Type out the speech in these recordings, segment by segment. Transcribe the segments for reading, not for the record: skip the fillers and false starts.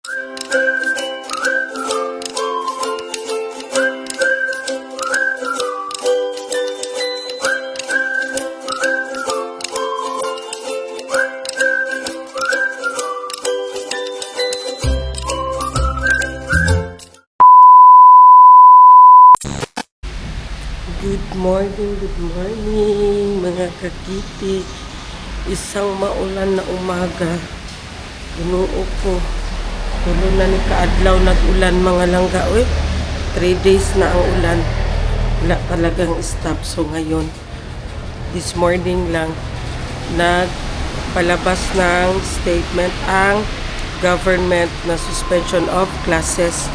Good morning mga kakiti. Isang maulan na umaga. Ginoo ko. Tulo na ni kaadlaw nag-ulan mga langga. 3 days na ang ulan. Wala talagang stop. So ngayon, this morning lang, nagpalabas ng statement ang government na suspension of classes.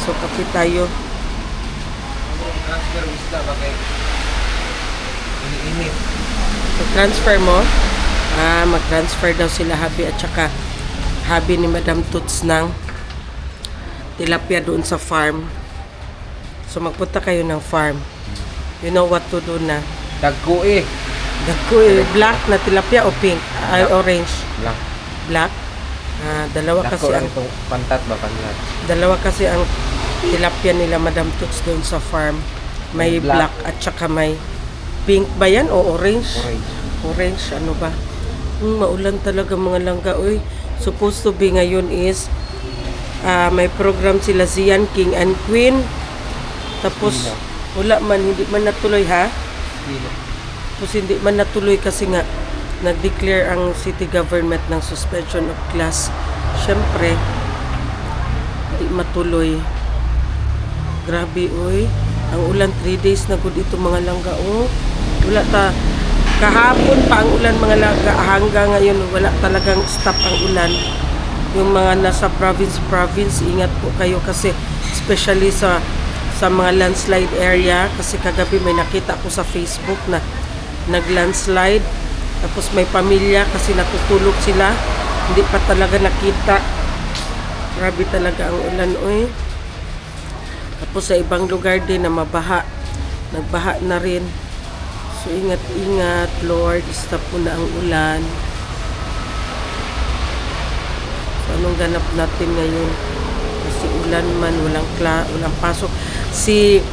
So kapit tayo. Transfer visa ba kay ini? Transfer mo? Mag-transfer daw sila Habi at saka Habi ni Madam Toots ng tilapia doon sa farm. So magpunta kayo ng farm. You know what to do na. Dagko Black na tilapia o pink? Orange? Black? Dalawa kasi ang pantat ba pantat? Dalawa kasi ang tilapia nila Madam Toots doon sa farm. May black at saka may pink ba yan o orange? Orange, ano ba? Maulan talaga mga langga. Supposed to be ngayon is may program sila Zian, King and Queen. Tapos wala man, hindi man natuloy ha? Tapos hindi man natuloy kasi nga nag-declare ang city government ng suspension of class. Siyempre, hindi matuloy. Grabe, ang ulan 3 days na good ito mga langga. Wala ta. Kahapon pa ang ulan mga langga. Hanggang ngayon wala talagang stop ang ulan. Yung mga nasa province, ingat po kayo kasi especially sa mga landslide area. Kasi kagabi may nakita ko sa Facebook na nag-landslide. Tapos may pamilya kasi natutulog sila. Hindi pa talaga nakita. Grabe talaga ang ulan, Tapos sa ibang lugar din na mabaha. Nagbaha na rin. So ingat-ingat, Lord. Stop po na ang ulan. So anong ganap natin ngayon? Kasi ulan man, walang pasok. Si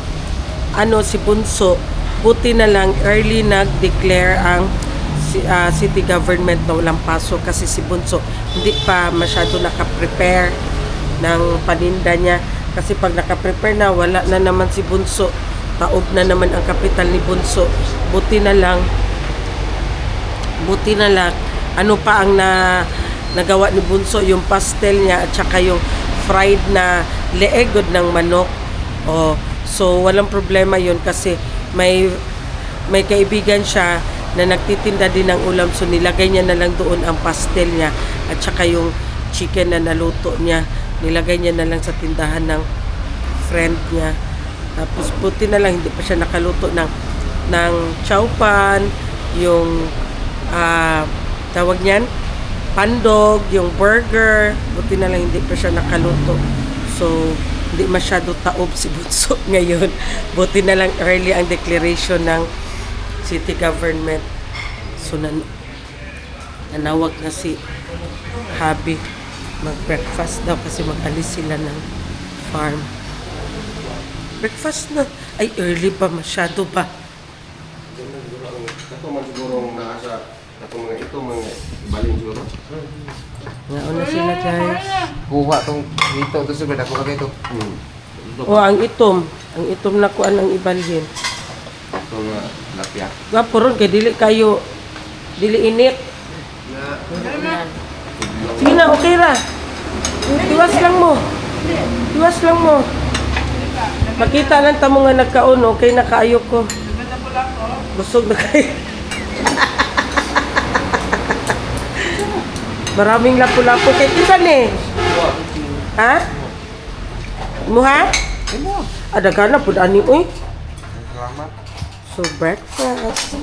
Bunso, buti na lang early nag-declare ang city government na walang pasok kasi si Bunso hindi pa masyado nakaprepare ng paninda niya. Kasi pag nakaprepare na, wala na naman si Bunso. Taob na naman ang kapital ni Bunso. Buti na lang, ano pa ang nagawa ni Bunso? Yung pastel niya at saka yung fried na leegod ng manok. So, walang problema yun kasi may kaibigan siya na nagtitinda din ng ulam. So, nilagay niya na lang doon ang pastel niya at saka yung chicken na naluto niya. Nilagay niya na lang sa tindahan ng friend niya. Tapos buti na lang hindi pa siya nakaluto ng chow pan, yung tawag niyan, pandog, yung burger. Buti na lang hindi pa siya nakaluto. So hindi masyado taob si Bunso ngayon. Buti na lang early ang declaration ng city government. So nanawag na si Habi mag-breakfast daw kasi mag-alis sila ng farm. Breakfast na. Ay, early pa. Masyado ba? Ito man siguro nasa ito mga baling siguro. Ngauna sila guys. Kuha tong dito to sa beda ko kagay to. Ang itom. Ang itom na kuan ang ibalhin. Ito nga lapya. Gwapo ron kay dili init. Sige na, okay ra. Iwas lang mo. Makita lang tamo nga nagkaon, okay na kaayo ko. Busog na kayo. Maraming lapu-lapu. Kaya isa ni. Ha? Muha? Ada na po ani, Salamat. So, breakfast.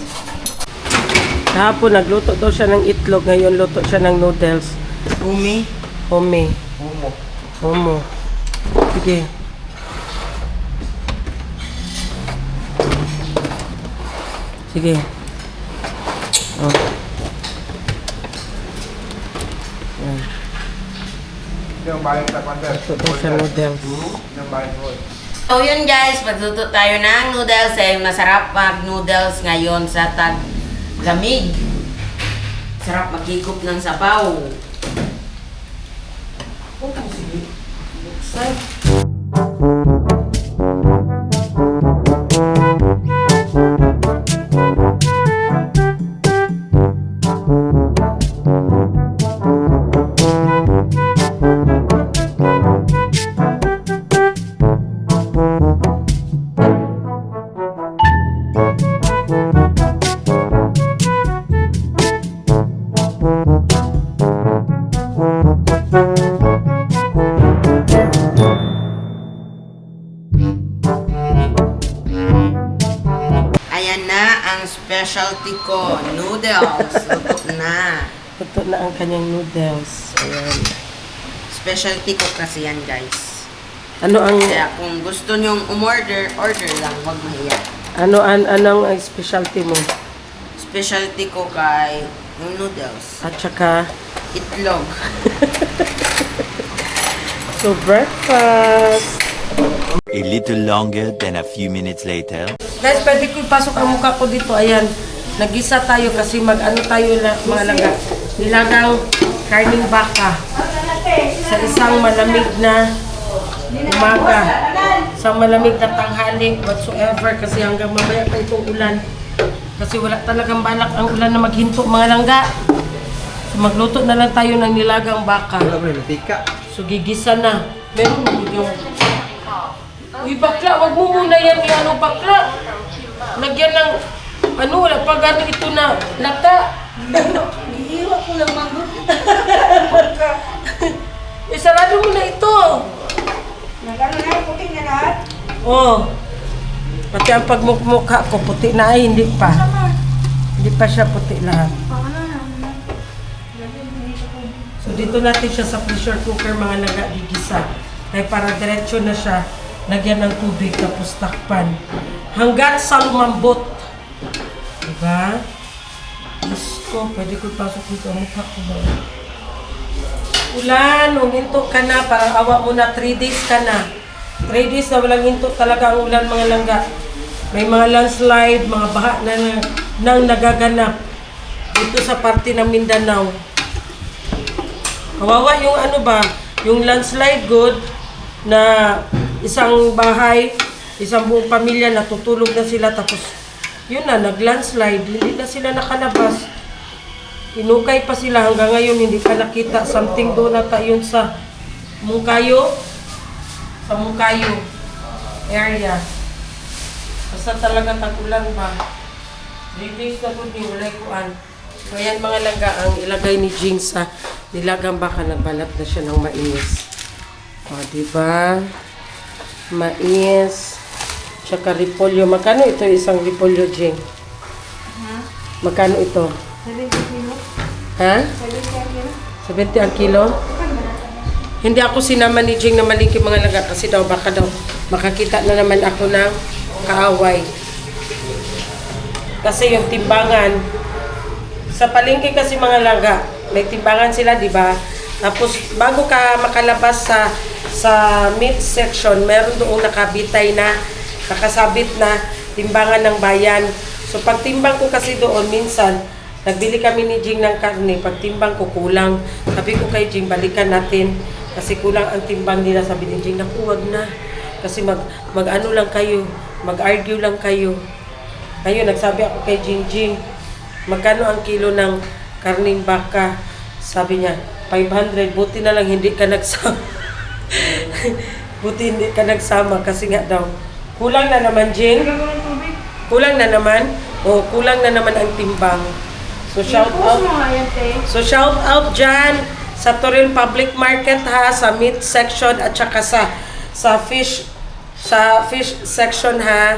Kahapon, nagluto daw siya ng itlog. Ngayon, luto siya ng noodles. Homo. Sige. Sige. Yan. Ito daw siya noodles. So yun guys, magluto tayo ng noodles. Masarap mag-noodles ngayon sa tag-lamig. Sarap maghigop ng sabaw. Sige. Buksan. Ayan na ang specialty ko, noodles. Luto na. Ito na ang kanyang noodles. Ayan. Specialty ko kasi yan guys. Ano ang Kaya kung gusto nyong umorder, order lang, wag mahiya. anong ang specialty mo? Specialty ko kay yung noodles. At saka Itlog. so breakfast. A little longer than a few minutes later. Guys, pwede ko ipasok ang mukha ko dito. Ayan. Nag-isa tayo kasi mag-ano tayo na mga langga. Nilagang karning baka. Sa isang malamig na umaga. Sa malamig na tanghali whatsoever kasi hanggang mamaya pa itong ulan. Kasi wala talagang balak ang ulan na maghinto mga langga. So magluto na lang tayo ng nilagang baka. So gigisa na. Meron mo yung... Uy bakla, wag mo muna yan yung bakla. Lagyan ng... Ano, wala pa gano'n ito na lata. Iiwa ko lang mango. Sarado mo na ito. Nagano na, puti na lahat. Oh. Pati ang pagmukha ko puti na ay hindi pa. Hindi pa siya puti lahat. So dito natin siya sa pressure cooker mga laga gigisa. Kaya para diretso na siya, lagyan ng tubig tapos takpan. Hanggat sa lumambot. Diba? Diyos ko, pwede ko ipasok dito ang mukha ko ba? Ulan, uminto ka na, parang awa mo na, 3 days ka na. 3 days na walang hinto talaga ang ulan mga langga. May mga landslide, mga baha na nang nagaganap dito sa parte ng Mindanao. Kawawa yung ano ba, yung landslide good na isang bahay, isang buong pamilya natutulog na sila tapos yun na, nag-landslide, hindi na sila nakalabas. Inukay pa sila hanggang ngayon, hindi pa nakita. Something doon ata yun sa Mungkayo. Sa Mungkayo area. Basta talaga tag-ulan ba. 3 days na po din, walay kuan. So yan mga langga, ang ilagay ni Jing sa nilagang baka, nagbalat na siya ng mais. O, diba? Mais. Tsaka repolyo. Magkano ito isang repolyo, Jing? Magkano ito? 70 kilo. Ha? 70 kilo. 70 ang kilo? Hindi ako sinama ni Jing na malingki mga laga kasi daw baka daw makakita na naman ako ng kaaway. Kasi yung timbangan, sa palengke kasi mga laga, may timbangan sila, di ba? Tapos bago ka makalabas sa meat section, meron doong nakabitay na, nakasabit na timbangan ng bayan. So pagtimbang ko kasi doon, minsan, nagbili kami ni Jing ng karne, pagtimbang ko kulang. Sabi ko kay Jing, balikan natin. Kasi kulang ang timbang nila. Sabi ni Jing, naku, wag na. Kasi mag-ano lang kayo, mag-argue lang kayo. Ngayon, nagsabi ako kay Jing, Jing, magkano ang kilo ng karning baka? Sabi niya, 500. Buti na lang hindi ka nagsama. Buti hindi ka nagsama kasi nga daw, kulang na naman, Jing. Kulang na naman. O, kulang na naman ang timbang. So shout out dyan sa Toril Public Market ha, sa meat section at saka sa fish section ha.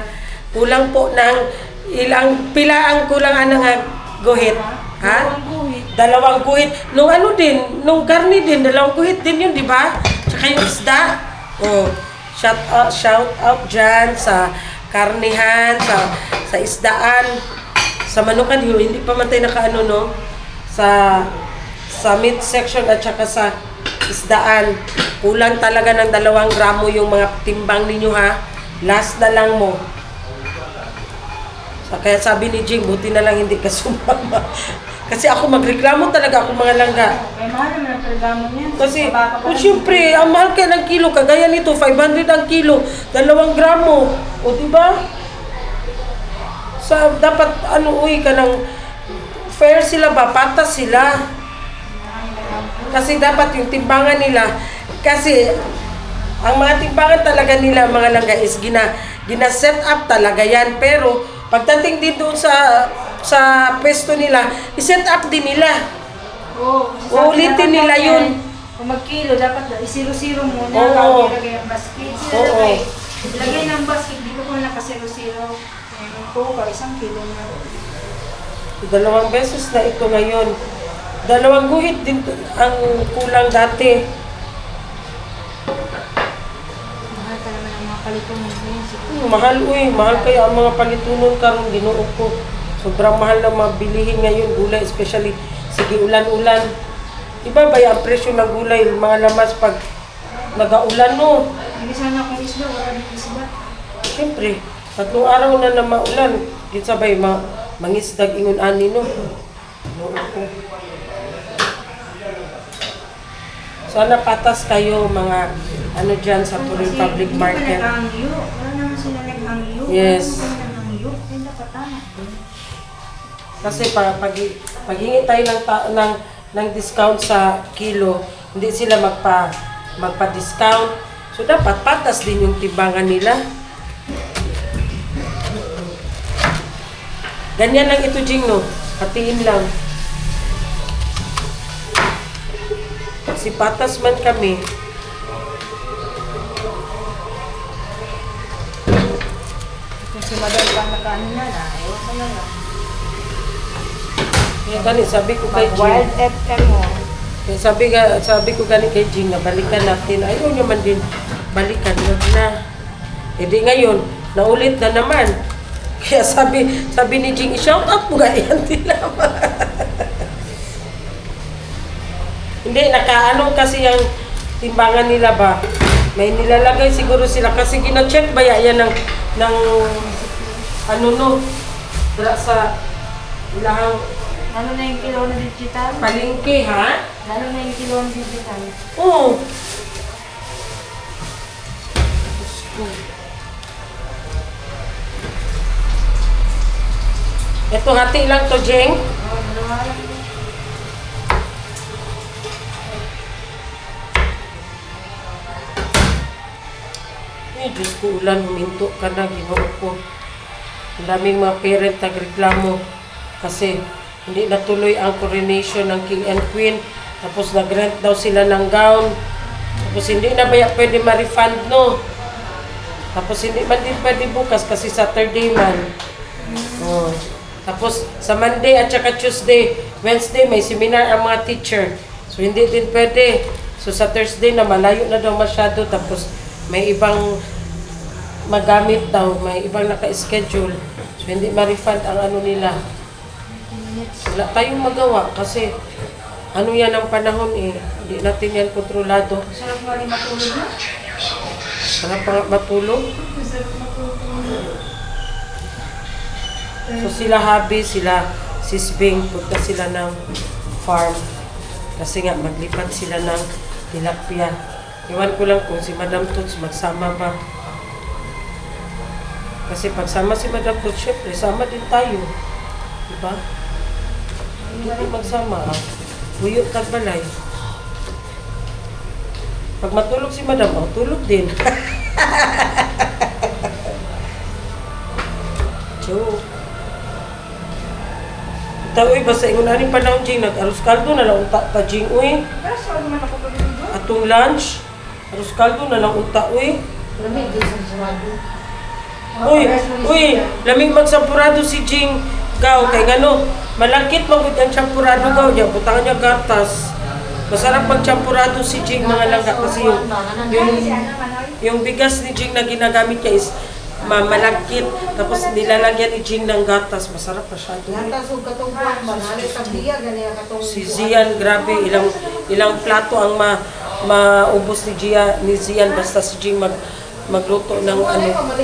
Kulang po ng pila ang kulang nga guhit ha? 2 guhit. Nung ano din, nung karne din, 2 guhit din yun, di ba? Tsaka yung isda. Oh, shout out dyan sa karnihan, sa isdaan. Sa manukan, hindi pa man tayo nakaano, no? Sa meat section at saka sa isdaan. Kulang talaga ng 2 gramo yung mga timbang ninyo ha. Last na lang mo. Kaya sabi ni Jing, buti na lang hindi ka sumama. Kasi ako magreklamo talaga ako mga langga. Kaya mahal naman ang programa niya. Kasi, Baka pa oh, syempre, ang mahal kaya ng kilo. Kagaya nito, 500 ang kilo. 2 gramo. O, diba? Sa, dapat, ka ng fair sila ba? Patas sila. Kasi dapat yung timbangan nila, kasi ang mga timbangan talaga nila, mga langga, is gina-set up talaga yan. Pero, pagdating din doon sa pwesto nila, i-set up din nila. Oo. Uulitin nila yun. Kung mag-kilo, dapat i-0-0 muna. Oo. Bago ilagay ang basket. Oo. Ilagay ng basket, dito ko naka-0-0. Ngayon po, 1 kilo na. 2 beses na ito ngayon. 2 guhit din ang kulang dati. Mahal ka naman ang mga palitunan ngayon. Mahal kaya ang mga palitunon karon Ginoo ko. Sobrang mahal ng mga bilihin ngayon, gulay, especially sige ulan-ulan. Iba ba ang presyo ng gulay, mga lamas pag nagaulan no? Hindi sana akong isda, wala din isda. Siyempre, 3 araw na na maulan. Di sabay mangisdag ingon ani no. Ginoo ko. Sana patas kayo mga dyan sa Tuloy Public Market. Wala naman sila naghangyo. Yes. Wala naman naghangyo. Kaya dapat tama. Kasi paghingi tayo ng discount sa kilo, hindi sila magpa-discount. So dapat patas din yung timbangan nila. Ganyan lang ito, Jing, no? Hatiin lang. Kasi patas man kami. Kung si Madal pa nakaano na, ewan ko na lang. Kaya gani, sabi ko kay Jing. Wild FM mo. Kaya sabi ko gani kay Jing na balikan natin. Ayaw niya man din balikan. Wag na. E di ngayon, naulit na naman. Kaya sabi ni Jing, i-shout out mo ganyan nila. Hindi, nakaano kasi yung timbangan nila ba? May nilalagay siguro sila kasi gina-check ba yan ng dra sa ilahang Ano na yung kilo ng digital? palengke, ha? Ano na yung kilo ng digital? Oo. Diyos ko. Ito, hati lang to, Jeng. Oo, dalawa lang. Ay, Diyos ko, ulan, huminto ka na, Ginoo ko. Ang daming mga parent nagreklamo kasi hindi natuloy ang coronation ng King and Queen. Tapos nag-rent daw sila ng gown. Tapos hindi na ba pwede ma-refund, no? Tapos hindi man din pwede bukas kasi Saturday man. Oh. Tapos sa Monday at saka Tuesday, Wednesday may seminar ang mga teacher. So hindi din pwede. So sa Thursday na malayo na daw masyado. Tapos may ibang magamit daw, may ibang naka-schedule. So hindi ma-refund ang ano nila. Wala tayong magawa kasi ano yan ang panahon eh. Hindi natin yan kontrolado. Sarap nga rin matulog na. Sarap pa nga matulog. Sarap matulog. So sila Habi, sila Sisbing, punta sila ng farm. Kasi nga maglipat sila ng tilapia. Iwan ko lang kung si Madam Toots magsama ba. Kasi pagsama si Madam Toots, syempre, sama din tayo. Diba? Hindi magsama. Buyo tagbalay. Pag matulog si Madam, tulog din. Joke. Ito, basta ingon na rin panahon, Jing, nag-arroz caldo na lang unta pa, Jing, uy. Pero saan naman ako tulog? Atong lunch, arroz caldo na lang unta, uy. Lamig din sa sarado. Uy, lamig magsampurado si Jing Gaw, kay ngano, malangkit magud ang champurado Gaw niya, butangan niya gatas. Masarap magchampurado si Jing mga langga kasi yung bigas ni Jing na ginagamit niya is malagkit. Tapos nilalagyan ni Jean ng gatas. Masarap masyado. Gatas o katong buwan ba? Nalit sa biya, ganyan katong Si Zian, grabe, ilang plato ang maubos ni Zian basta si Jean magluto ng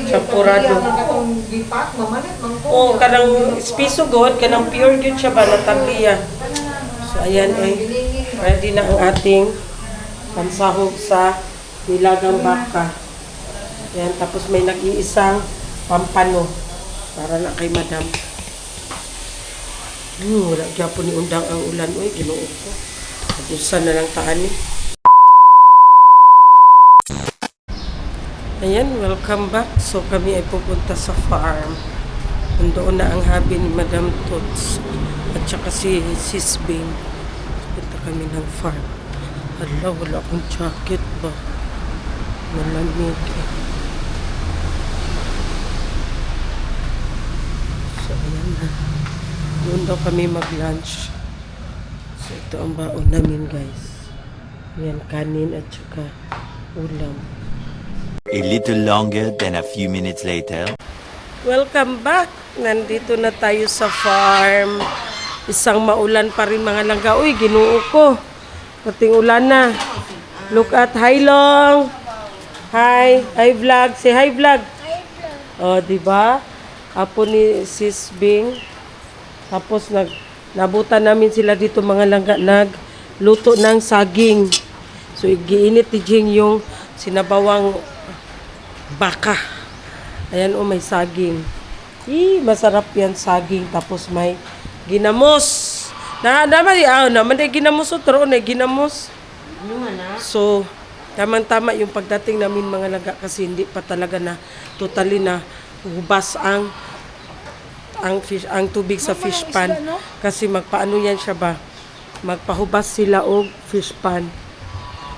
champurado. katong gipat, mamalit, mangko. O, kanang piso god, kanang pure good siya ba, natablia. So, ayan ready na ang ating pansahog sa nilagang baka. Ayan, tapos may nag-iisang pampano para na kay madam. Wala gyapon ni undang ang ulan. Uy, ginoo ko. Abusan na lang taan ni. Ayan, welcome back. So, kami ay pupunta sa farm. Nandoon na ang habi ni Madam Tots at saka si Sis Bing. Punta kami ng farm. Hala, wala akong jacket ba? Malamig eh. So, ayan na. Doon daw kami mag-lunch. So, ito ang baon namin, guys. Ayan, kanin at saka ulam. A little longer than a few minutes later. Welcome back! Nandito na tayo sa farm. Isang maulan pa rin mga langga. Uy, ginoo ko. Pating ulan na. Look at, hi Long! Hi! Hi vlog! Say hi vlog! Hi vlog! O, diba? Apo ni Sis Bing. Tapos nabutan namin sila dito mga langga. Nagluto ng saging. So, igiinit ni Jing yung sinabawang baka. Ayan o, may saging. Masarap yan saging. Tapos may ginamos. Naman ay ginamos o taro na ginamos. So, tamang-tama yung pagdating namin mga laga kasi hindi pa talaga na totally na hubas ang tubig sa fish pan. Kasi magpaano yan siya ba? Magpahubas sila o fish pan.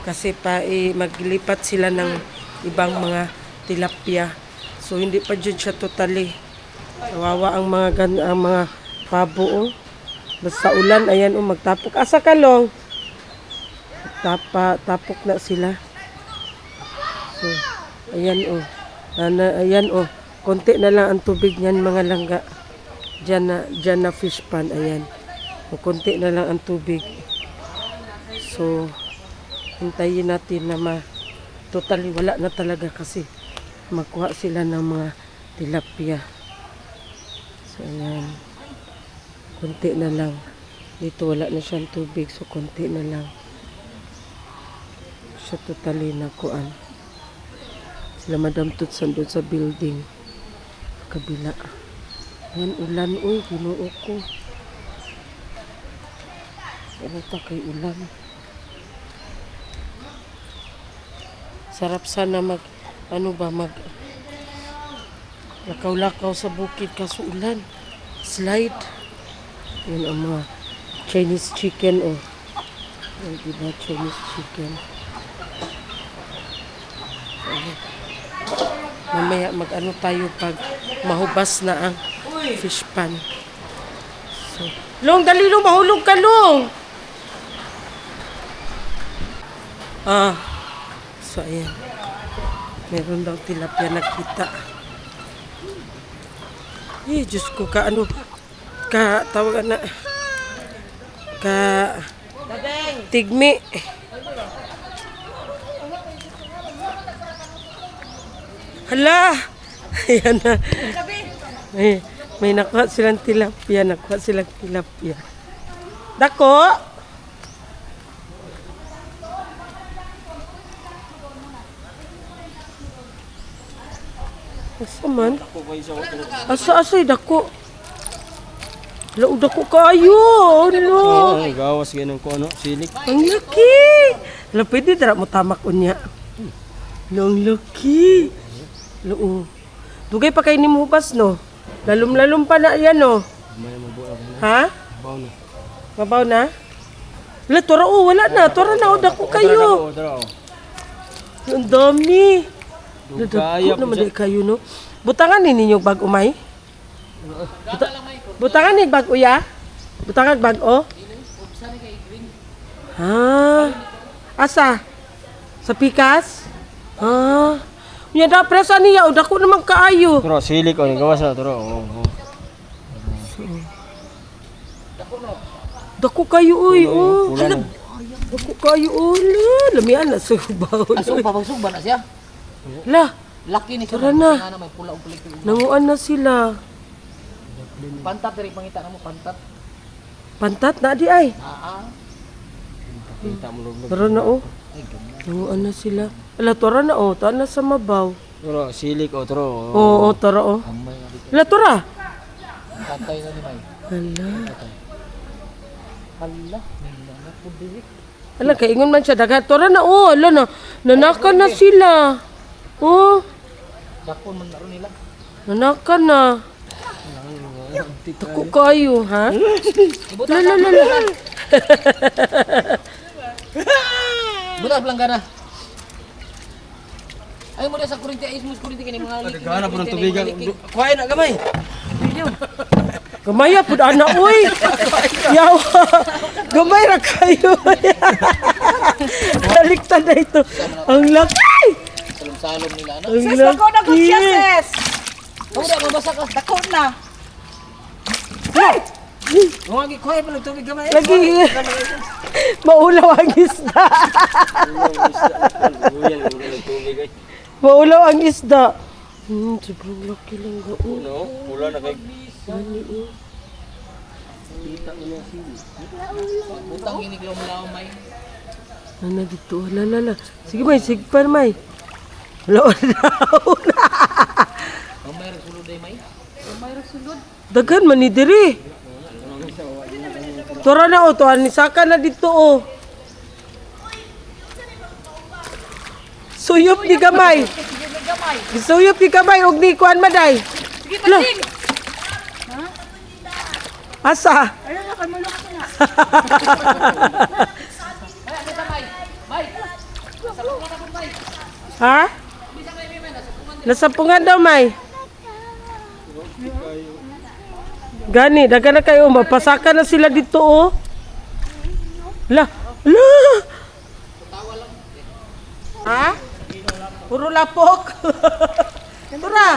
Kasi maglipat sila ng ibang mga tilapia. So hindi pa dyan siya totally. Kawawa ang mga pabo. Oh. Basta ulan, ayan magtapok. Asa kalong? Tapok na sila. So, ayan ayan konti na lang ang tubig niyan mga langga. Diyan na fish pan, ayan. Konti na lang ang tubig. So, hintayin natin na totally wala na talaga kasi magkuha sila ng mga tilapia. So, ayan. Konti na lang. Dito wala na siyang tubig. So, konti na lang. Siya totally nakuan. Sila Madam Tots doon sa building. Kabila. Ayan, ulan. Uy, ginoo ko. Ano ta kay ulan? Sarap sana lakaw-lakaw sa bukid kaso ulan. Slide. Yun ang mga Chinese chicken Ay, diba Chinese chicken? Ayan. Mamaya tayo pag mahubas na ang fish pan. So, Long, dali Long, mahulog ka Long! So, ayan. Meron daw tilapia nakita. Diyos ko, tawagan na. Tigmi. Hala! Ayan na. May nakuha silang tilapia. Dako! Asa man? Asa dako? Laog dako kayo. Ano? Gawas ganun ko silik. Ang laki. Hala, pwede dara mo tamak unya. Ang laki. Laog. Dugay pa kay ni mubas no. Lalum-lalum pa na yan no. Ha? Mabaw na. Hala, tora wala na. Tora na dako kayo. Ang dami. Nadagko naman di kayo, no? Butangan ni ninyo bag umay? Butangan ni bag uya? Butangan bag o? Ha? Asa? Sa pikas? Ha? Nya da presa niya o dako naman kaayo. Turo, silik o, gawas na, turo. Dako kayo uy. Oh. Kulang. Dako kayo uy. Lamian na subaw. Babag-sugba na siya. La, Laki ni siya. tara na. Nga na may pula o pulik. Nanguan na sila. Pantat diri pangita na mo pantat. Pantat na di ay. Kita mo lugnog. Tara na oh. Nanguan na sila. Ala, tara na oh. Tara na sa mabaw. Turo, silik o, turo. Oo, tara oh. Ala, tara. Pantay na ni May. Ala. Hala, nila po diri. Ala, kaingon man siya. Dagat, tara na oh. Ala na. Nanakan na sila. Oh. Dakon man naro nila. Nanakan na. Dako kayo, ha? Ibutan La, na. la, la. Butas planggana. Ay mo sa kurinti ay mo kurinti kini mga liki. Gana po ng tubigan. Kuhain na, gamay. Gamaya pud ana uy. Yaw. Gamay ra kayo. Baliktad na ito. Ang laki. Salom-salom nila na. Ang Sis, dako na ko siya, laki. sis. Uda mabasa ka. Dako na. Wagi kuhay pa ng tubig gamay. Lagi. Maulaw ang isda. Maulaw ang isda. Sobrang laki lang gao. No, pula na kay. Butang inig law May. Ano dito? Lalala. Sige may, sigpan may. Wala na. Ang may sulod ay May. Dagan man ni diri. Tara na o, tuan ni Saka na dito o. Suyop ni gamay. Suyop ni gamay og ni kuan maday. Sige, pating. Asa? Ayun na, kamulok ko na. Ha? Nasa pungan daw may. Gani, dagan na kayo. Mapasaka na sila dito o. La. La. Ha? Puro lapok. Tara.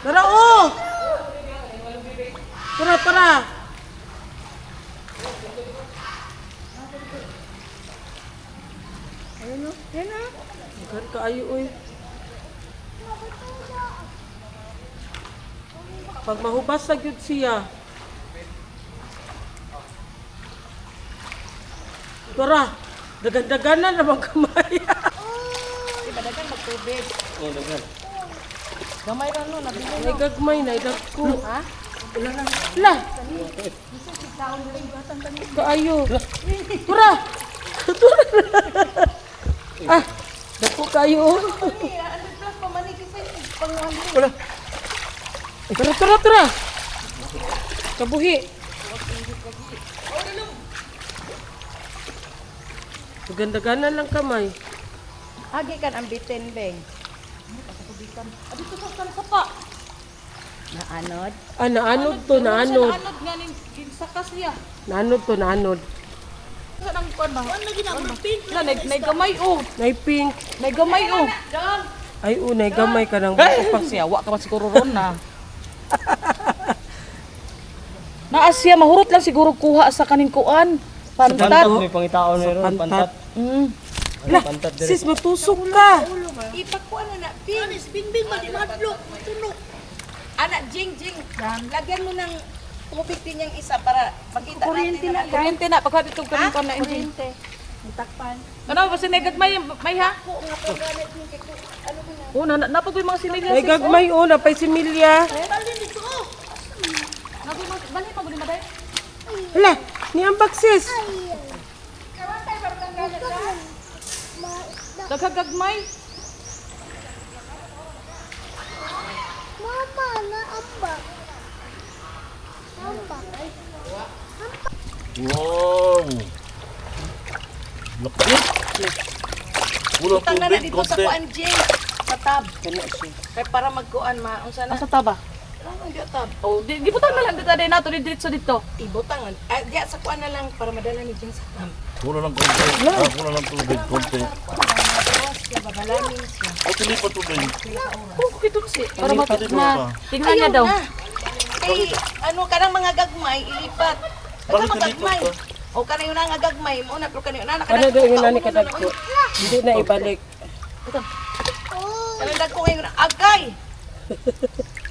Tara o. Tara, tara. Ayun na. Dagan kaayo oy. Pag mahubas na gyud siya. Tara, dagan-dagan na naman kamay. Gamay ra no nabili. Ay gagmay na, idagko. Ha? La! Kaayo. Tara! Tara! Ah, dagko kaayo. Wala. Tara, tara, tara! Kabuhi. Ganda-ganda lang kamay. Agi kan ang bitin, beng. Naanod? Ah, naanod to, naanod. Anod nga ning sakas niya. Naanod to, naanod. Sa nang kuan ba? Ano ginamon pink? Na nay gamay oh. Nay pink. Nay gamay oh. Ay, unay gamay ka ng Pag siya wa ka man siguro ron na. Na Asya mahurot lang siguro kuha sa kaning kuan. Pantat. Pantat, may pangitaon na ron, pantat. Mm. La, Pantat diri. sis, matusok ka. Ipakuan na na. Pinis, bingbing, madlok, tulog. Anak, jing. Lagyan mo ng tubig din yung isa para makita natin na. Kuryente na pagka dito kaning kuan na ini. Takpan. Ano ba sinegag may ha? Oh, napag yung mga sinilya. Ay, gagmay, oh, napay si Milya. Bali pa gud maday. Hala, niambak sis. Dagagagmay. Mama, naambak. Ambak. Wow! Pulo Utang na dito sa kuan, jing. Sa tab. Kaya para magkuan, unsa na. Asa taba? Anong gatab? Oh, gibutang na lang dito day nato di diretso dito. Ibutangan. Diya sa kuan na lang para madala ni Jing sa kam. Kulang ng konti. Kulang ng tubig, konti. Babalanin siya. O, tinipat to din. Oh, kito si para Dito makita pa. na. Tingnan niya daw. Eh, ano kanang mga gagmay ilipat. Ano Bakit mga gagmay? nilipat O kanang yun nga gagmay mo na pero kanang na Ano daw yung nani kadagko? Hindi na ibalik. Kanang dagko ngayon agay.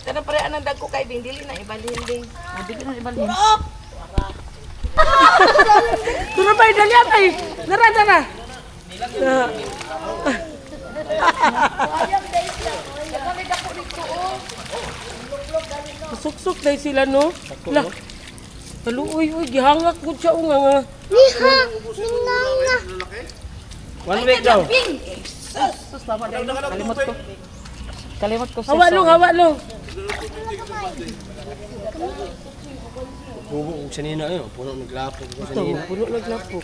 Kanang pare anang dagko kay Bing dili na ibalhin ding. Dili na ibalhin. Tara ba, dali ay. Dara, dara. Suksok dahil sila, no? Lah. Kaluoy, uy, gihangak ko siya, nga. One week daw. Sus, tama na yun. Kalimot ko. Kalimot ko. Hawa long, hawa long. Bubo kong sanina yun. Puno naglapog ko Ito, sanina. puno naglapok.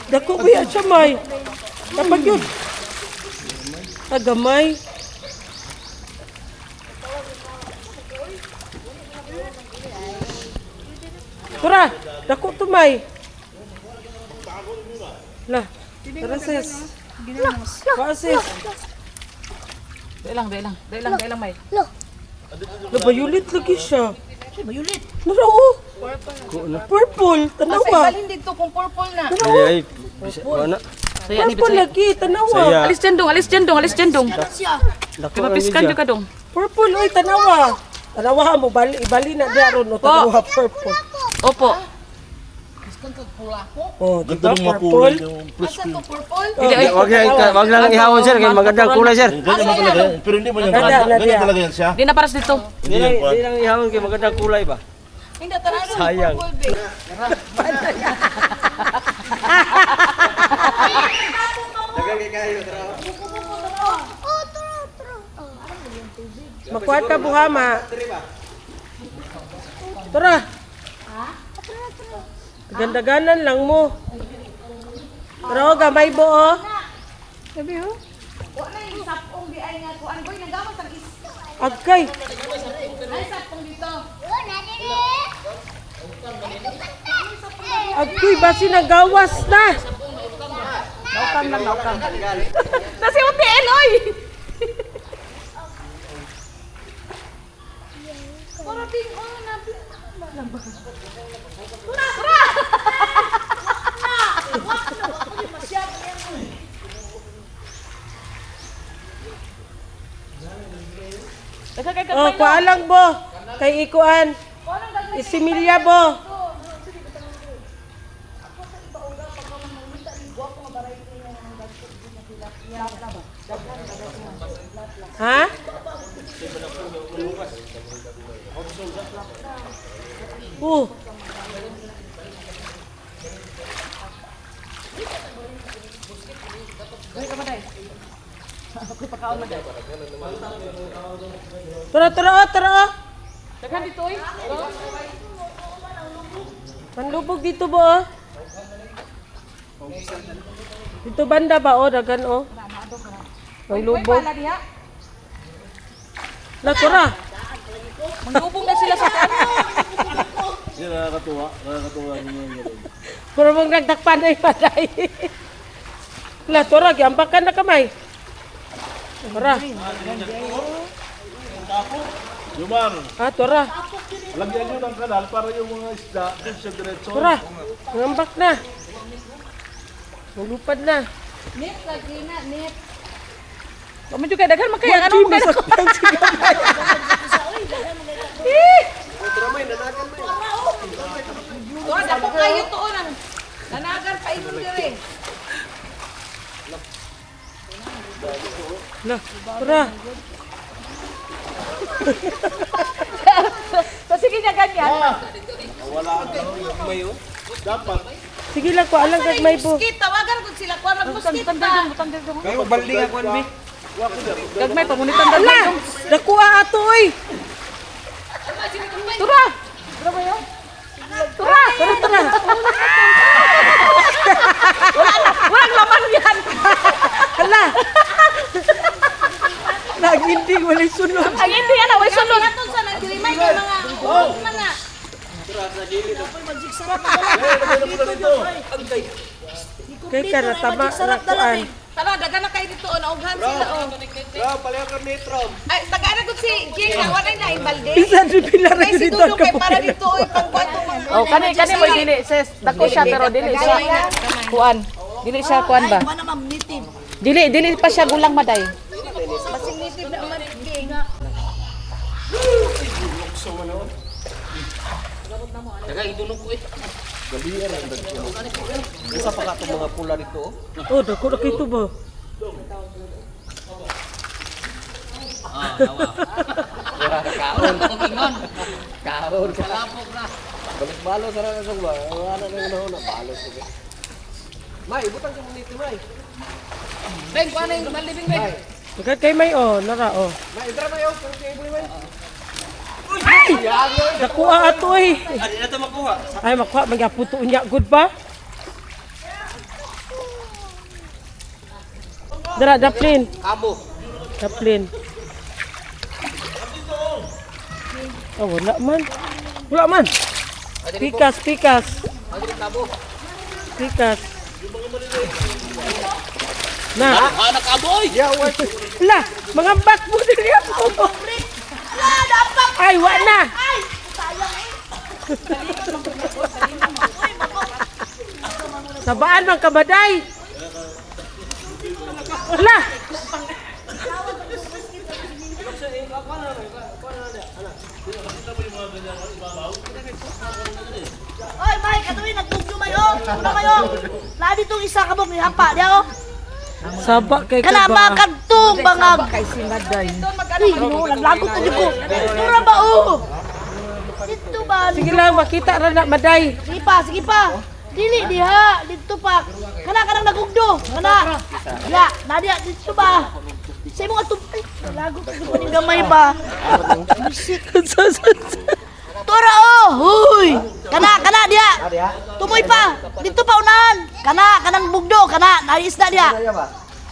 Dako kuya siya, may. Kapag yun. Tagamay. Tura, dako to, may. Lah, tara sis. Kwa sis. Dai lang, may. Nabayulit lagi siya. Bayulit? Narao. Purple, Kasi tanawa. ibalhin dito kung purple na. Ay, wala. Saya ni Purple bisaya. lagi, tanawa. Saya. Alis jendong. Dako Pimapiskan jud ka dong. Purple, oy, tanawa. Tanawa mo, ibali na diaron, no, tanawa purple. Opo. Oh, di ba, Ganda ng mga kulay purple? yung Asa to purple? Dili ay. Wag lang ihawon sir, kaya magandang kulay sir. Ganyan mo talaga yan. Pero hindi mo yan. Nada, nada. Ganyan talaga yan siya. Di na paras dito. Hindi lang ihawon kaya magandang kulay ba? Hindi tanado Sayang. purple Bing. Magkwarta buhama. Tara. Gandaganan lang mo. Pero gamay bo, oh. Sabi, oh. Wala yung sapong di ay nga kuan boy nagawas ang is. Agkay. Ay sapong dito. Agkoy, basi nagawas na. Naukam. Nasi UTL oy. Para Bing oh na. Oh, kualang bo. Kay ikuan. Isimilya bo. Ha? Tara. Daghan dito oy. Manlubog dito bo, oh. Dito banda ba, oh, dagan, oh. Manlubog. La, tara. Manglubog na sila sa kan. Yan nakakatuwa niyo yun. Puro mong nagdakpan ay paday. La, tara, giambakan na kamay. Tara. Yumar, Tara. lagyan nyo ng kanal para yung mga isda dun sa diretso. Tara. Ngambak na. Malupad na. Net lagi na net. Kamo juga daghan makaya ano Ano mo kaya. masaktan si gamay. Tuwa dapat kayo to nang nanagan pa ingon dire. La, tara. So sige niya ganyan. Dapat. Sige lang ko, alang gagmay po. Mosquito, tawagan ko sila kuan mosquito. Tanda dong. Kayo baldi nga kuan bi. Gagmay pamunitan daghan Ala, dong. nakuha ato, oy. Tura. Tura. Walang laman yan. Ala. Naginding, walay sunod. Ang hindi ana way sulod. Aton sa nagdilimay ng mga hurot mga. Kay ka natama na kuan. Tara, dagan na kayo dito, naughan sila, oh. Bro, palayan ka metro. Ay, taga-ana ko si Jing, na wala na imbalde. Bisan di pilar Ay, si dito Dudu kay ka. para dito, oy, pangkwato mga. Oh, kani mo dili sis. Dako siya pero dili siya kuan. Dili siya kuan ba? Mana ma'am, nitib. Dili pa siya gulang maday. Basing nitib na man, Jing. Isa pa ka itong mga pula dito. Oh, dako na kito ba? Kaon ka. Balik balo sa rana ba? Wala na nga na balo sige. May, butang ka nito, May. Beng, kuha na yung malibing, Beng. Agad kay may oh, nara oh. May, tara May, oh. Kaya ibu May. Nakuha ato eh. Ay, na to makuha. Ay, makuha magaputo unya good ba? Dara daplin. Kamo. Daplin. Oh, wala man. Wala man. Pikas. Pikas. Na. Anak kaboy! La, mga bat mo dili ako. Ay, wala na. Sabaan ng kabaday. La. Oy, Mike, katuloy, nagtugyo mayo. Una mayo. Ladi tong isa ka mong ihapa, di ako? Saba kay Kana kaba. makadtong mga kay sinaday. No, naglagot ko dito. Mura ba oh? Dito ba? Sige lang, makita ra na maday. Sige pa. Dili diha, dito pa. Kana nagugdo. Kana. Ya, nadia dito ba? Sa imong atong ay, naglagot ko dito ning gamay ba? Tora oh, huy. Kana diha. Tumoy pa. Dito pa unahan. Kanang bugdo, naisda diha.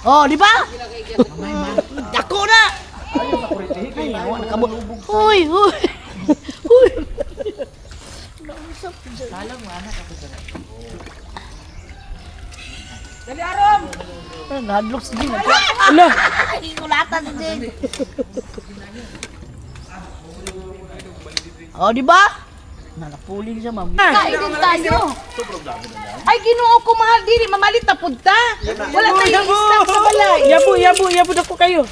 Oh, di ba? Dako na. Ay, awan ka mo. Huy. Huy. Dali arom. Nadlok sige na. Ala, Kulatan din. Oh, di ba? Nalapuling siya, ma'am. Kainin tayo. Ay, Ginoo ko mahal diri, mamalit na punta. Wala tayong stock sa balay. yabo na ko kayo.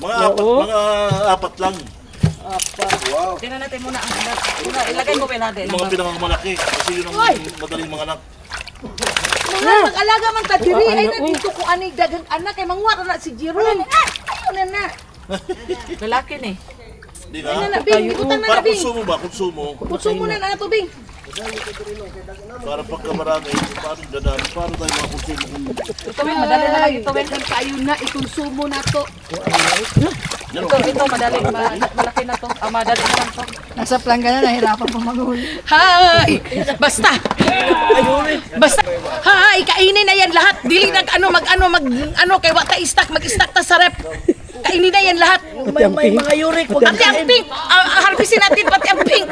Oo. Mga apat lang. Tingnan natin muna ang anak. Ilagay mo pa natin. Mga pinakamalaki. Kasi yun ang madaling mga anak. Mga mag-alaga man ta diri ay na dito ko ani dagang anak kay manguha na si Jerome. Ayun na. Lalaki ni. Di Ayun na? na bing, utang na Para bing. konsumo ba? Konsumo. Konsumo na na to bing. Para pagka marami, paano dadaan? Paano tayo mga konsumo kung... Ito madali na lang ito. Kayo na ikonsumo na to. Ito madali malaki na to. Madali naman to. Nasa planggana nahirapan pa maghuli. Hay! Basta! Hay! Kainin na yan lahat. Dili nag mag kay wata stock, mag-stock ta sa rep. Kainin na yan lahat. May mga yurik. Pati ang pink. Harbisin natin pati ang pink.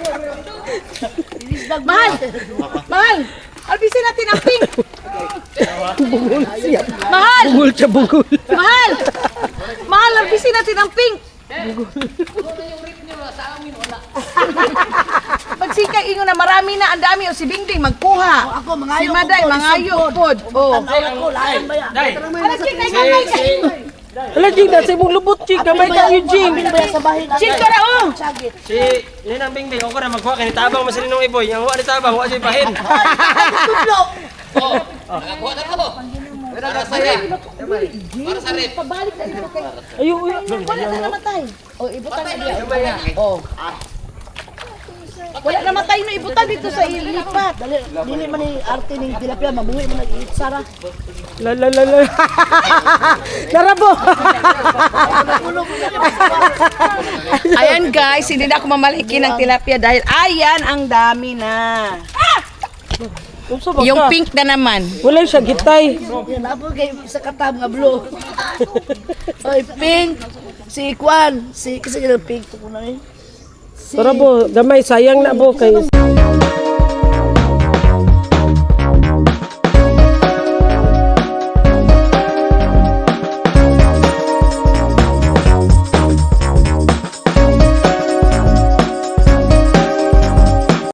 Mahal! Harbisin natin ang pink. Mahal! Bungol siya bungol. Mahal, harbisin natin ang pink. Pagsikay inyo na marami na ang dami o si Bingding magkuha. Ako mangayo si Maday ko po, mangayo pod. Oh. Ako, lain ba yan? Ala Jing na gamay ka. Ala, Jing, nasa imong lubot, Jing. Kamay kayo, Jing. Sa bahay namin. Jing ka na oh. Sagit. Si Ninang Bingbing, ako na magkuha kay tabang masalin ng iboy. Ang huwa ni tabang, huwa siya pahin. Tudlo. Pabalik na dito kay. Ayo, Wala na namatay. Oh, ibutan na diya. Oh. Wala na namatay no ibutan dito sa ilipat. Dili man ni arte ning tilapia, mabuhi man nag-iitsara. la. Narabo. Ayan guys, hindi na ako mamaliki ng tilapia dahil ayan ang dami na. Unsa ba Yung ka? pink na naman. Wala siya gitay. Yan ako kay sa katam nga blue. Oy, pink. Si Kwan, kasi yung pink to ko na eh. Tara bo, gamay sayang na bo kay